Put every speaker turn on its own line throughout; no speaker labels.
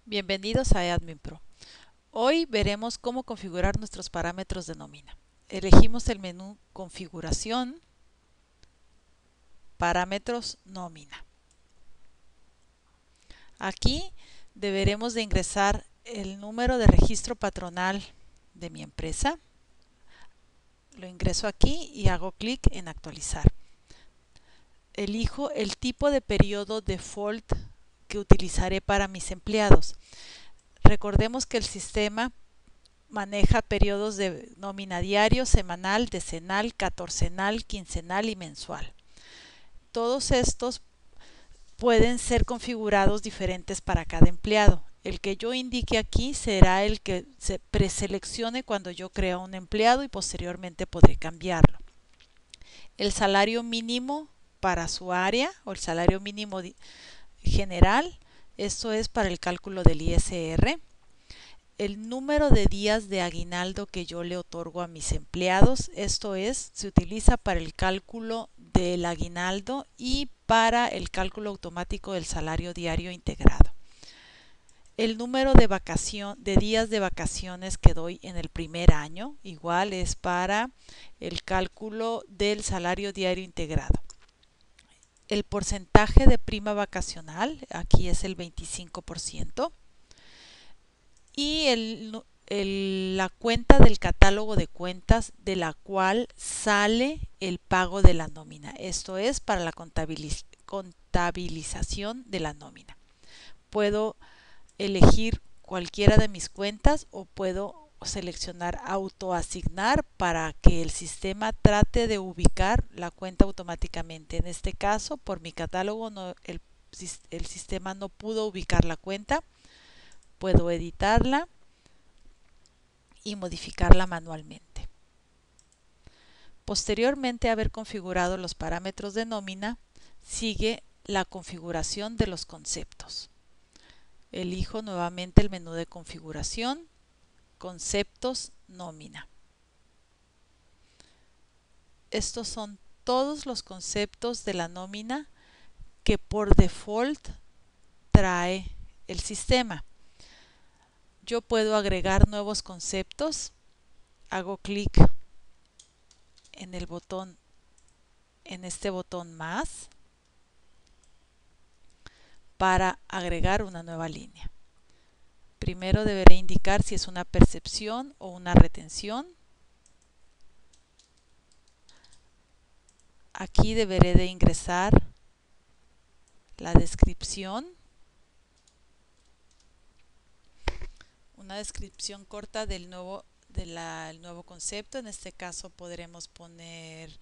Bienvenidos a AdminPro. Hoy veremos cómo configurar nuestros parámetros de nómina. Elegimos el menú Configuración, Parámetros Nómina. Aquí deberemos de ingresar el número de registro patronal de mi empresa. Lo ingreso aquí y hago clic en Actualizar. Elijo el tipo de periodo default que utilizaré para mis empleados. Recordemos que el sistema maneja periodos de nómina diario, semanal, decenal, catorcenal, quincenal y mensual. Todos estos pueden ser configurados diferentes para cada empleado. El que yo indique aquí será el que se preseleccione cuando yo creo un empleado y posteriormente podré cambiarlo. El salario mínimo para su área o el salario mínimo general, esto es para el cálculo del ISR. El número de días de aguinaldo que yo le otorgo a mis empleados, esto es, se utiliza para el cálculo del aguinaldo y para el cálculo automático del salario diario integrado. El número de días de vacaciones que doy en el primer año, igual es para el cálculo del salario diario integrado. El porcentaje de prima vacacional, aquí es el 25%. Y la cuenta del catálogo de cuentas de la cual sale el pago de la nómina. Esto es para la contabilización de la nómina. Puedo elegir cualquiera de mis cuentas o puedo seleccionar autoasignar para que el sistema trate de ubicar la cuenta automáticamente. En este caso, por mi catálogo, el sistema no pudo ubicar la cuenta. Puedo editarla y modificarla manualmente. Posteriormente a haber configurado los parámetros de nómina, sigue la configuración de los conceptos. Elijo nuevamente el menú de configuración, conceptos, nómina. Estos son todos los conceptos de la nómina que por default trae el sistema. Yo puedo agregar nuevos conceptos. Hago clic en el botón, en este botón más, para agregar una nueva línea. Primero deberé indicar si es una percepción o una retención. Aquí deberé de ingresar la descripción, una descripción corta del nuevo concepto. En este caso podremos poner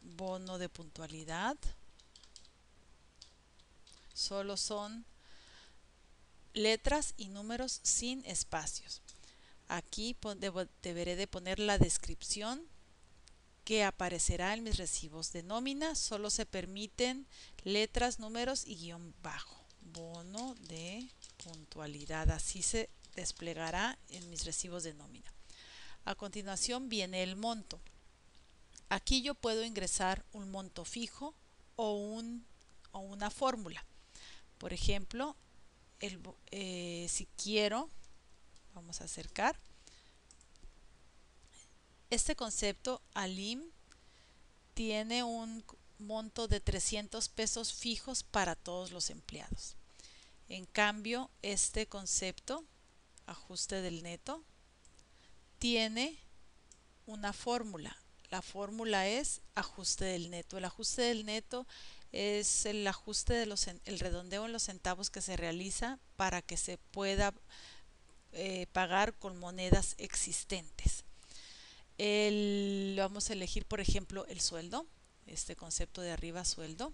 bono de puntualidad. Solo son letras y números sin espacios. Aquí deberé de poner la descripción que aparecerá en mis recibos de nómina. Solo se permiten letras, números y guión bajo. Bono de puntualidad. Así se desplegará en mis recibos de nómina. A continuación viene el monto. Aquí yo puedo ingresar un monto fijo o una fórmula. Por ejemplo, si quiero, vamos a acercar este concepto. Alim tiene un monto de 300 pesos fijos para todos los empleados. En cambio, este concepto, ajuste del neto, tiene una fórmula. La fórmula es ajuste del neto. El ajuste del neto es el ajuste de el redondeo en los centavos que se realiza para que se pueda pagar con monedas existentes. Vamos a elegir, por ejemplo, el sueldo. Este concepto de arriba, sueldo,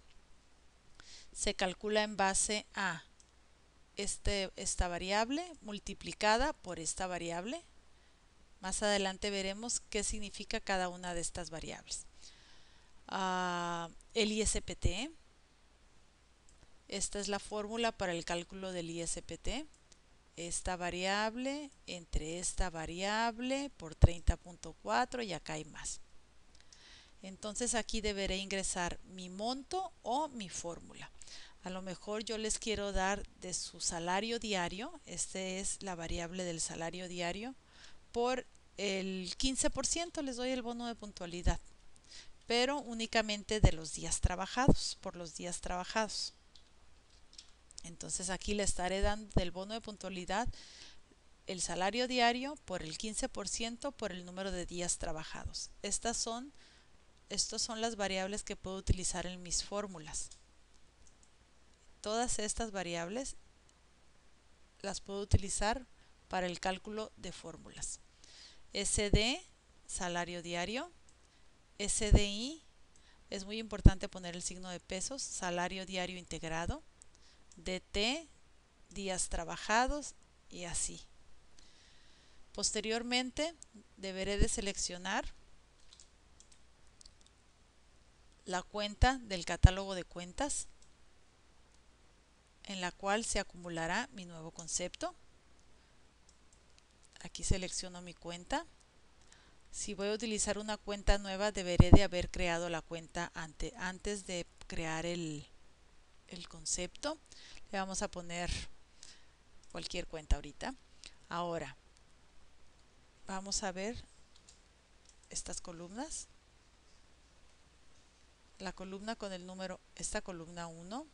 se calcula en base a esta variable multiplicada por esta variable. Más adelante veremos qué significa cada una de estas variables. El ISPT. Esta es la fórmula para el cálculo del ISPT. Esta variable entre esta variable por 30.4 y acá hay más. Entonces aquí deberé ingresar mi monto o mi fórmula. A lo mejor yo les quiero dar de su salario diario, este es la variable del salario diario, por el 15% les doy el bono de puntualidad, pero únicamente de los días trabajados, por los días trabajados. Entonces aquí le estaré dando del bono de puntualidad el salario diario por el 15% por el número de días trabajados. Estas son las variables que puedo utilizar en mis fórmulas. Todas estas variables las puedo utilizar para el cálculo de fórmulas. SD, salario diario. SDI, es muy importante poner el signo de pesos, salario diario integrado. DT, días trabajados, y así. Posteriormente deberé de seleccionar la cuenta del catálogo de cuentas en la cual se acumulará mi nuevo concepto. Aquí selecciono mi cuenta. Si voy a utilizar una cuenta nueva, deberé de haber creado la cuenta antes de crear el concepto. Le vamos a poner cualquier cuenta ahorita. Ahora, vamos a ver estas columnas. La columna con el número, esta columna 1,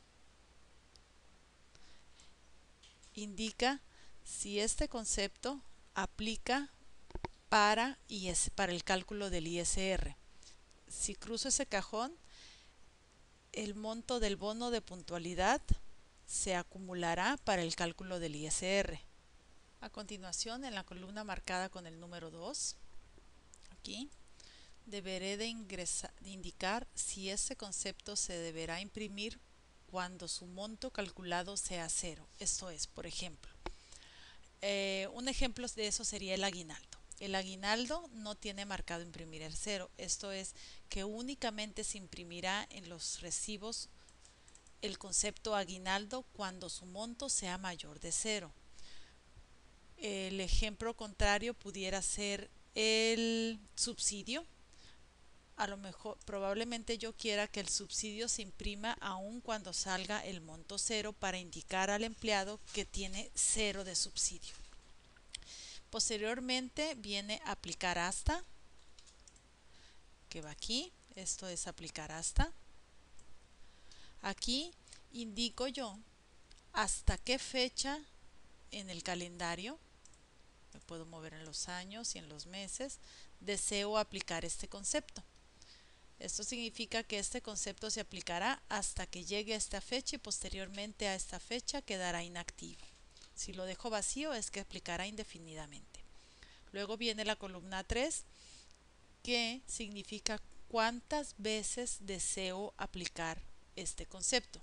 indica si este concepto aplica para el cálculo del ISR. Si cruzo ese cajón, el monto del bono de puntualidad se acumulará para el cálculo del ISR. A continuación, en la columna marcada con el número 2, aquí, deberé de indicar si este concepto se deberá imprimir cuando su monto calculado sea cero. Esto es, por ejemplo, un ejemplo de eso sería el aguinaldo. El aguinaldo no tiene marcado imprimir el cero. Esto es que únicamente se imprimirá en los recibos el concepto aguinaldo cuando su monto sea mayor de cero. El ejemplo contrario pudiera ser el subsidio. A lo mejor, probablemente yo quiera que el subsidio se imprima aun cuando salga el monto cero para indicar al empleado que tiene cero de subsidio. Posteriormente viene aplicar hasta, que va aquí. Esto es aplicar hasta. Aquí indico yo hasta qué fecha en el calendario, me puedo mover en los años y en los meses, deseo aplicar este concepto. Esto significa que este concepto se aplicará hasta que llegue a esta fecha y posteriormente a esta fecha quedará inactivo. Si lo dejo vacío es que aplicará indefinidamente. Luego viene la columna 3, que significa cuántas veces deseo aplicar este concepto.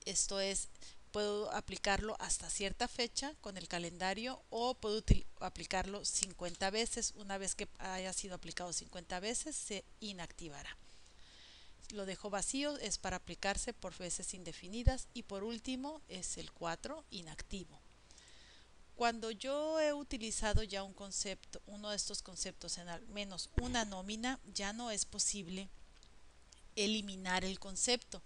Esto es, puedo aplicarlo hasta cierta fecha con el calendario o puedo aplicarlo 50 veces. Una vez que haya sido aplicado 50 veces se inactivará. Lo dejo vacío, es para aplicarse por veces indefinidas. Y por último es el 4, inactivo. Cuando yo he utilizado ya un concepto, uno de estos conceptos en al menos una nómina, ya no es posible eliminar el concepto.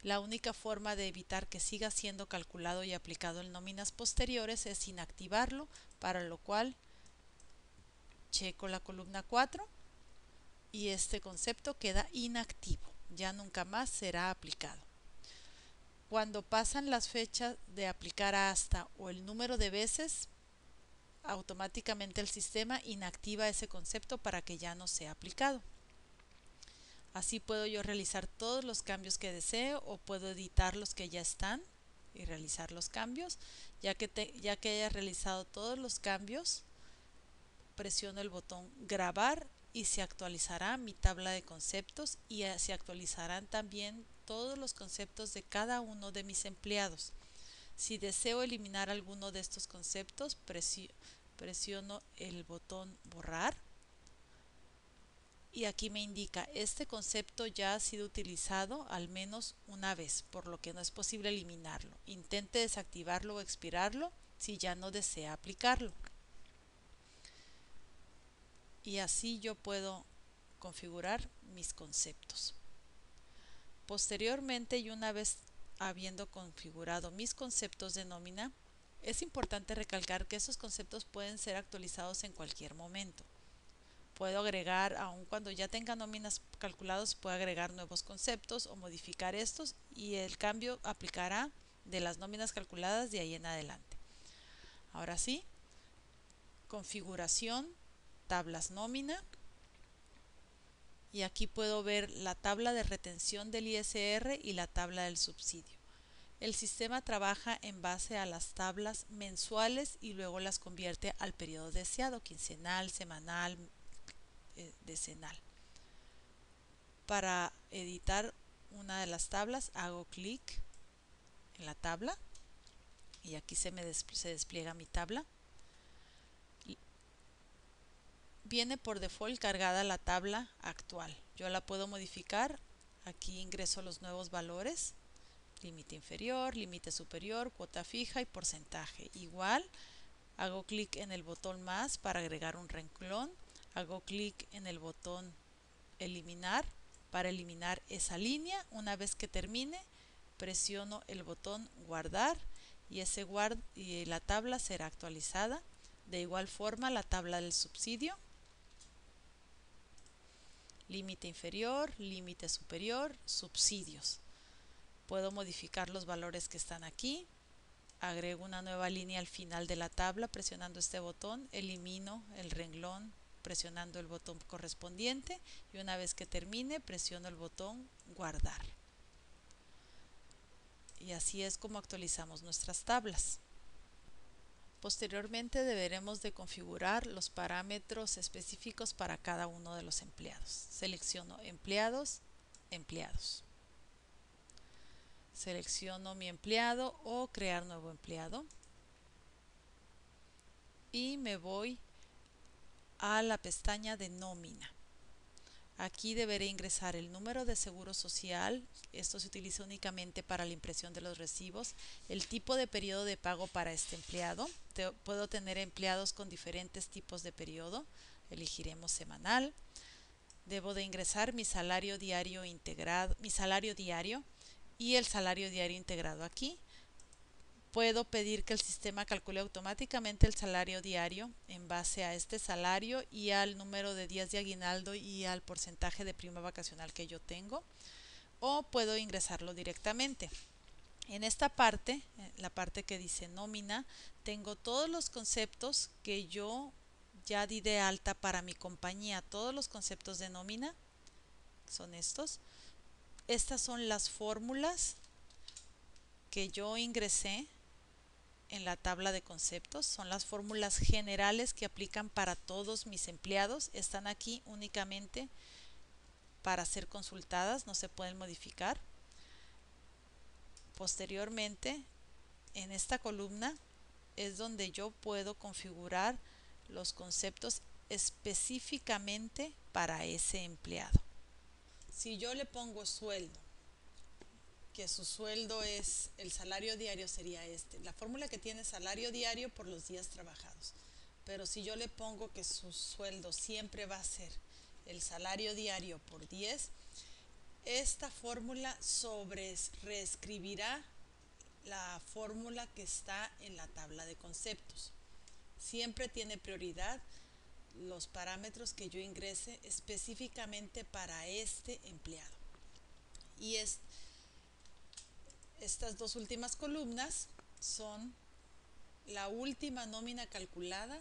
La única forma de evitar que siga siendo calculado y aplicado en nóminas posteriores es inactivarlo, para lo cual checo la columna 4 y este concepto queda inactivo, ya nunca más será aplicado. Cuando pasan las fechas de aplicar hasta o el número de veces, automáticamente el sistema inactiva ese concepto para que ya no sea aplicado. Así puedo yo realizar todos los cambios que deseo o puedo editar los que ya están y realizar los cambios. Ya que haya realizado todos los cambios, presiono el botón grabar y se actualizará mi tabla de conceptos y se actualizarán también todos los conceptos de cada uno de mis empleados. Si deseo eliminar alguno de estos conceptos, presiono el botón borrar y aquí me indica este concepto ya ha sido utilizado al menos una vez, por lo que no es posible eliminarlo. Intente desactivarlo o expirarlo si ya no desea aplicarlo. Y así yo puedo configurar mis conceptos. Posteriormente y una vez habiendo configurado mis conceptos de nómina, es importante recalcar que esos conceptos pueden ser actualizados en cualquier momento. Puedo agregar, aun cuando ya tenga nóminas calculados, puedo agregar nuevos conceptos o modificar estos y el cambio aplicará de las nóminas calculadas de ahí en adelante. Ahora sí, configuración, tablas nómina, y aquí puedo ver la tabla de retención del ISR y la tabla del subsidio. El sistema trabaja en base a las tablas mensuales y luego las convierte al periodo deseado, quincenal, semanal, decenal. Para editar una de las tablas hago clic en la tabla y aquí se despliega mi tabla. Viene por default cargada la tabla actual. Yo la puedo modificar. Aquí ingreso los nuevos valores: límite inferior, límite superior, cuota fija y porcentaje. Igual, hago clic en el botón más para agregar un renglón. Hago clic en el botón eliminar para eliminar esa línea. Una vez que termine, presiono el botón guardar y la tabla será actualizada. De igual forma, la tabla del subsidio: límite inferior, límite superior, subsidios. Puedo modificar los valores que están aquí. Agrego una nueva línea al final de la tabla presionando este botón. Elimino el renglón presionando el botón correspondiente y una vez que termine presiono el botón guardar. Y así es como actualizamos nuestras tablas. Posteriormente deberemos de configurar los parámetros específicos para cada uno de los empleados. Selecciono empleados, empleados. Selecciono mi empleado o crear nuevo empleado. Y me voy a la pestaña de nómina. Aquí deberé ingresar el número de seguro social. Esto se utiliza únicamente para la impresión de los recibos. El tipo de periodo de pago para este empleado. Puedo tener empleados con diferentes tipos de periodo. Elegiremos semanal. Debo de ingresar mi salario diario integrado, mi salario diario y el salario diario integrado aquí. Puedo pedir que el sistema calcule automáticamente el salario diario en base a este salario y al número de días de aguinaldo y al porcentaje de prima vacacional que yo tengo, o puedo ingresarlo directamente. En esta parte, la parte que dice nómina, tengo todos los conceptos que yo ya di de alta para mi compañía. Todos los conceptos de nómina son estos. Estas son las fórmulas que yo ingresé en la tabla de conceptos. Son las fórmulas generales que aplican para todos mis empleados. Están aquí únicamente para ser consultadas, no se pueden modificar. Posteriormente, en esta columna es donde yo puedo configurar los conceptos específicamente para ese empleado. Si yo le pongo sueldo, que su sueldo es, el salario diario sería este. La fórmula que tiene salario diario por los días trabajados. Pero si yo le pongo que su sueldo siempre va a ser el salario diario por 10, esta fórmula reescribirá la fórmula que está en la tabla de conceptos. Siempre tiene prioridad los parámetros que yo ingrese específicamente para este empleado. Y estas dos últimas columnas son la última nómina calculada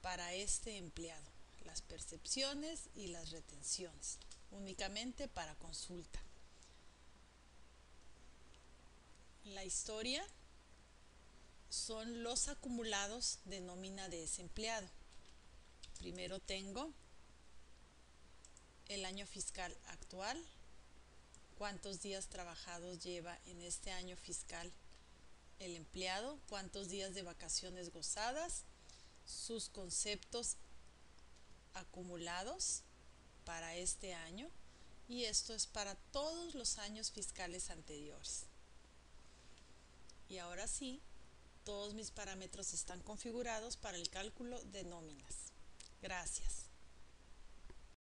para este empleado, las percepciones y las retenciones, únicamente para consulta. La historia son los acumulados de nómina de ese empleado. Primero tengo el año fiscal actual, cuántos días trabajados lleva en este año fiscal el empleado, cuántos días de vacaciones gozadas, sus conceptos acumulados para este año, y esto es para todos los años fiscales anteriores. Y ahora sí, todos mis parámetros están configurados para el cálculo de nóminas. Gracias.